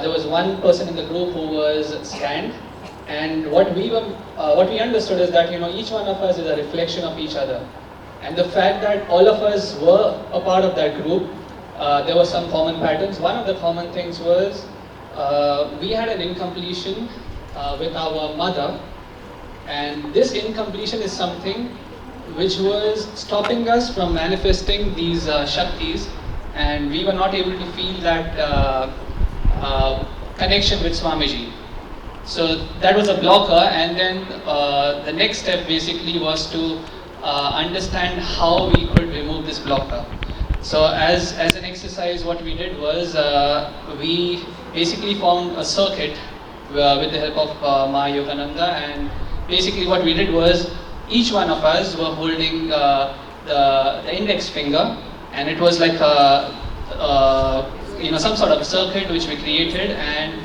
there was one person in the group who was scanned, and what we understood is that each one of us is a reflection of each other, and the fact that all of us were a part of that group, there were some common patterns. One of the common things was we had an incompletion with our mother, and this incompletion is something which was stopping us from manifesting these Shaktis, and we were not able to feel that connection with Swamiji. So that was a blocker, and then the next step basically was to understand how we could remove this blocker. So as an exercise, what we did was we basically formed a circuit with the help of Ma Yogananda, and basically what we did was each one of us were holding the index finger, and it was like some sort of circuit which we created, and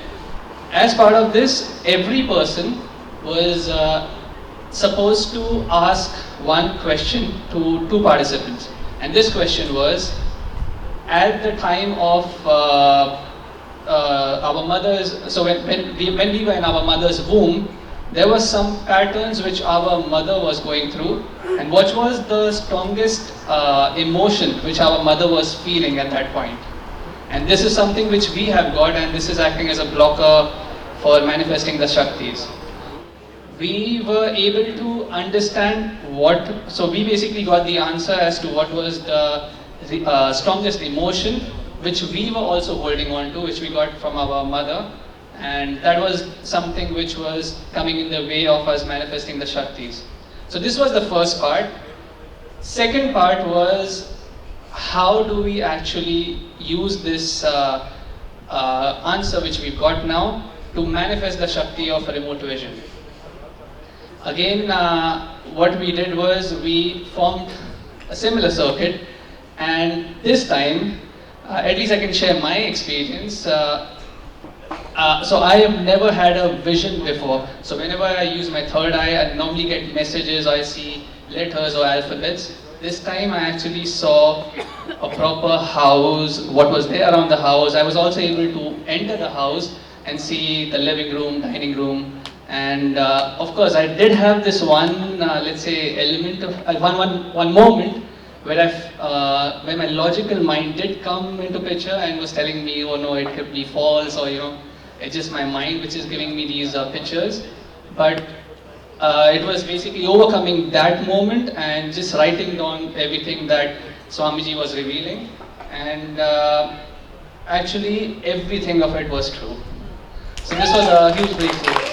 as part of this, every person was supposed to ask one question to two participants. And this question was, at the time of our mother's, so when we were in our mother's womb, there were some patterns which our mother was going through, and what was the strongest emotion which our mother was feeling at that point. And this is something which we have got, and this is acting as a blocker for manifesting the Shaktis. We were able to understand so we basically got the answer as to what was the strongest emotion which we were also holding on to, which we got from our mother, and that was something which was coming in the way of us manifesting the Shaktis. So this was the first part. Second part was, how do we actually use this answer which we've got now to manifest the Shakti of remote vision? Again, what we did was we formed a similar circuit, and this time, at least I can share my experience. So I have never had a vision before. So whenever I use my third eye, I normally get messages, or I see letters or alphabets. This time I actually saw a proper house, what was there around the house. I was also able to enter the house and see the living room, dining room, and of course I did have this one, let's say, element of one moment where where my logical mind did come into picture and was telling me, oh no, it could be false, or it's just my mind which is giving me these pictures. But it was basically overcoming that moment and just writing down everything that Swamiji was revealing, and actually everything of it was true. So this was a huge breakthrough.